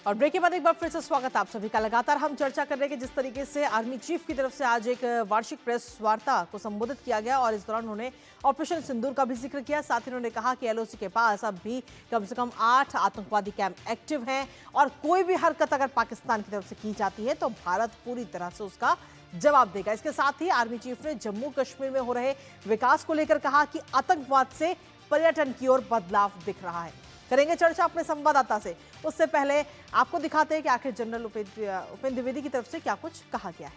और ब्रेक के बाद एक बार फिर से स्वागत आप सभी का। लगातार हम चर्चा कर रहे हैं कि जिस तरीके से आर्मी चीफ की तरफ से आज एक वार्षिक प्रेस वार्ता को संबोधित किया गया और इस दौरान उन्होंने ऑपरेशन सिंदूर का भी जिक्र किया। साथ ही उन्होंने कहा कि एलओसी के पास अब भी कम से कम 8 आतंकवादी कैंप एक्टिव हैं और कोई भी हरकत अगर पाकिस्तान की तरफ से की जाती है तो भारत पूरी तरह से उसका जवाब देगा। इसके साथ ही आर्मी चीफ ने जम्मू कश्मीर में हो रहे विकास को लेकर कहा कि आतंकवाद से पर्यटन की ओर बदलाव दिख रहा है। करेंगे चर्चा अपने संवाददाता से। उससे पहले आपको दिखाते हैं कि आखिर जनरल उपेंद्र द्विवेदी की तरफ से क्या कुछ कहा गया है।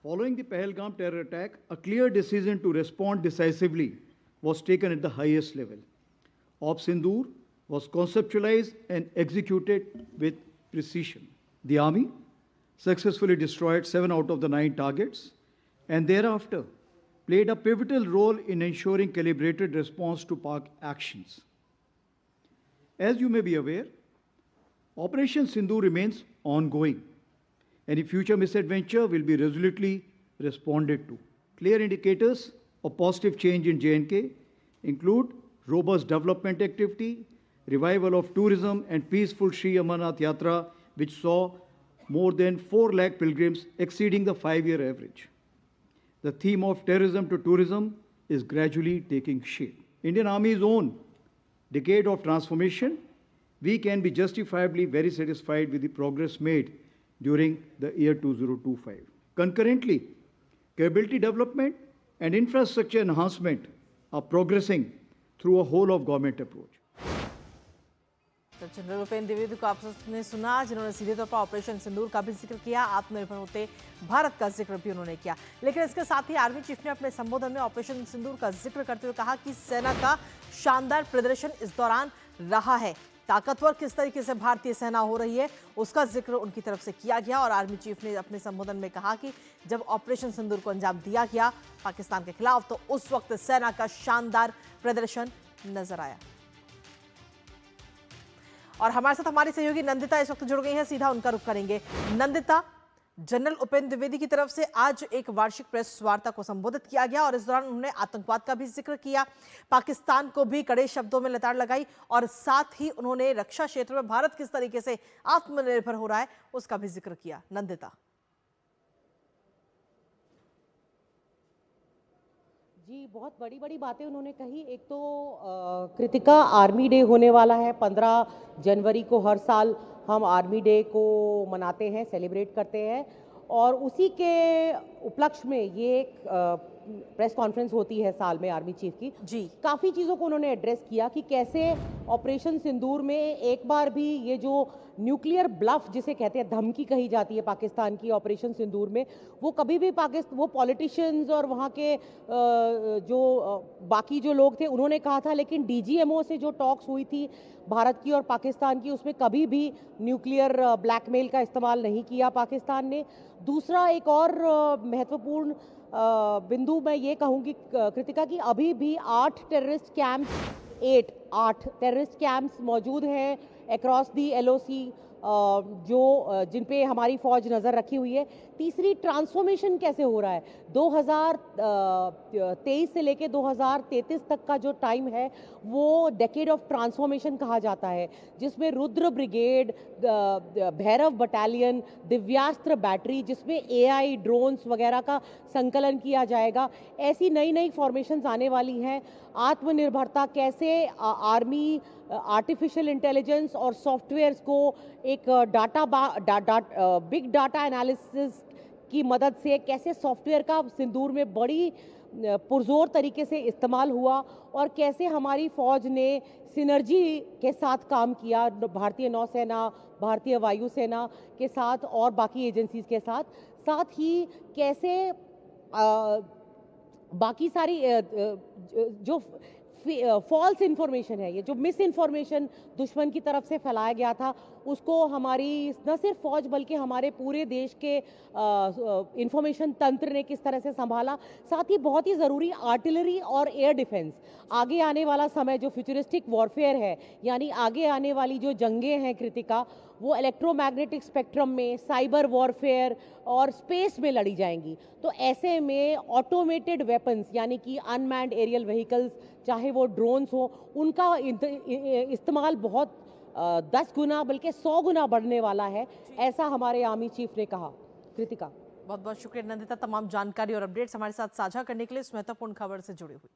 Following the Pahalgam terror attack, a clear decision to respond decisively was taken at the highest level. Op Sindoor was conceptualized and executed with precision. The army successfully destroyed 7 out of the 9 targets and thereafter played a pivotal role in ensuring calibrated response to Pak actions. As you may be aware, Operation Sindoor remains ongoing. Any future misadventure will be resolutely responded to. Clear indicators of positive change in J&K include robust development activity, revival of tourism and peaceful Sri Amarnath Yatra, which saw more than 4 lakh pilgrims exceeding the 5-year average. The theme of terrorism to tourism is gradually taking shape. Indian Army's own decade of transformation, we can be justifiably very satisfied with the progress made during the year 2025. Concurrently, capability development and infrastructure enhancement are progressing through a whole of government approach. तो general Upendra Dwivedi को आपने सुना, जिन्होंने सीधे तौर पर operation सिंदूर का भी जिक्र किया, आत्मनिर्भर होते भारत का जिक्र भी उन्होंने किया। लेकिन इसके साथ ही आर्मी चीफ ने अपने संबोधन में ऑपरेशन सिंदूर का जिक्र करते हुए कहा कि सेना का शानदार प्रदर्शन इस दौरान रहा है। ताकतवर किस तरीके से भारतीय सेना हो रही है उसका जिक्र उनकी तरफ से किया गया और आर्मी चीफ ने अपने संबोधन में कहा कि जब ऑपरेशन सिंदूर को अंजाम दिया गया पाकिस्तान के खिलाफ तो उस वक्त सेना का शानदार प्रदर्शन नजर आया। और हमारे साथ हमारी सहयोगी नंदिता इस वक्त जुड़ गई हैं, सीधा उनका रुख करेंगे। नंदिता, जनरल उपेंद्र द्विवेदी की तरफ से आज एक वार्षिक प्रेस वार्ता को संबोधित किया गया और इस दौरान उन्होंने आतंकवाद का भी जिक्र किया, पाकिस्तान को भी कड़े शब्दों में लताड़ लगाई और साथ ही उन्होंने रक्षा क्षेत्र में भारत किस तरीके से आत्मनिर्भर हो रहा है उसका भी जिक्र किया। नंदिता जी, बहुत बड़ी बड़ी बातें उन्होंने कही। एक तो कृतिका आर्मी डे होने वाला है 15 जनवरी को, हर साल हम आर्मी डे को मनाते हैं, सेलिब्रेट करते हैं और उसी के उपलक्ष्य में ये एक प्रेस कॉन्फ्रेंस होती है साल में आर्मी चीफ की। जी, काफ़ी चीज़ों को उन्होंने एड्रेस किया कि कैसे ऑपरेशन सिंदूर में एक बार भी ये जो न्यूक्लियर ब्लफ जिसे कहते हैं, धमकी कही जाती है पाकिस्तान की ऑपरेशन सिंदूर में, वो कभी भी वो पॉलिटिशियंस और वहाँ के जो बाकी जो लोग थे उन्होंने कहा था, लेकिन डीजीएमओ से जो टॉक्स हुई थी भारत की और पाकिस्तान की उसमें कभी भी न्यूक्लियर ब्लैकमेल का इस्तेमाल नहीं किया पाकिस्तान ने। दूसरा एक और महत्वपूर्ण बिंदु मैं ये कहूँगी कृतिका की, अभी भी 8 टेररिस्ट कैंप्स मौजूद हैं अक्रॉस दी एलओसी जो जिन पे हमारी फौज नज़र रखी हुई है। तीसरी, ट्रांसफॉर्मेशन कैसे हो रहा है, 2023 से लेके 2033 तक का जो टाइम है वो डेकेड ऑफ ट्रांसफॉर्मेशन कहा जाता है, जिसमें Rudra brigade, Bhairav battalion, Divyastra battery, जिसमें एआई ड्रोन्स वगैरह का संकलन किया जाएगा। ऐसी नई नई फॉर्मेशंस आने वाली हैं। आत्मनिर्भरता कैसे आर्मी आर्टिफिशियल इंटेलिजेंस और सॉफ्टवेयर्स को एक बिग डाटा एनालिसिस की मदद से कैसे सॉफ्टवेयर का सिंदूर में बड़ी पुरजोर तरीके से इस्तेमाल हुआ और कैसे हमारी फौज ने सिनर्जी के साथ काम किया, भारतीय नौसेना, भारतीय वायुसेना के साथ और बाकी एजेंसीज के साथ ही कैसे बाकी सारी जो फॉल्स इंफॉर्मेशन है, ये जो मिस इन्फॉर्मेशन दुश्मन की तरफ से फैलाया गया था, उसको हमारी न सिर्फ फौज बल्कि हमारे पूरे देश के इंफॉर्मेशन तंत्र ने किस तरह से संभाला। साथ ही बहुत ही ज़रूरी आर्टिलरी और एयर डिफेंस, आगे आने वाला समय जो फ्यूचरिस्टिक वॉरफेयर है, यानी आगे आने वाली जो जंगें हैं कृतिका, वो इलेक्ट्रोमैग्नेटिक स्पेक्ट्रम में, साइबर वॉरफेयर और स्पेस में लड़ी जाएंगी। तो ऐसे में ऑटोमेटेड वेपन्स यानी कि अनमैन्ड एरियल व्हीकल्स, चाहे वो ड्रोन्स हो, उनका इस्तेमाल बहुत 10 गुना बल्कि 100 गुना बढ़ने वाला है, ऐसा हमारे आर्मी चीफ ने कहा। कृतिका, बहुत बहुत शुक्रिया नंदिता, तमाम जानकारी और अपडेट्स हमारे साथ साझा करने के लिए इस महत्वपूर्ण खबर से जुड़ी हुई।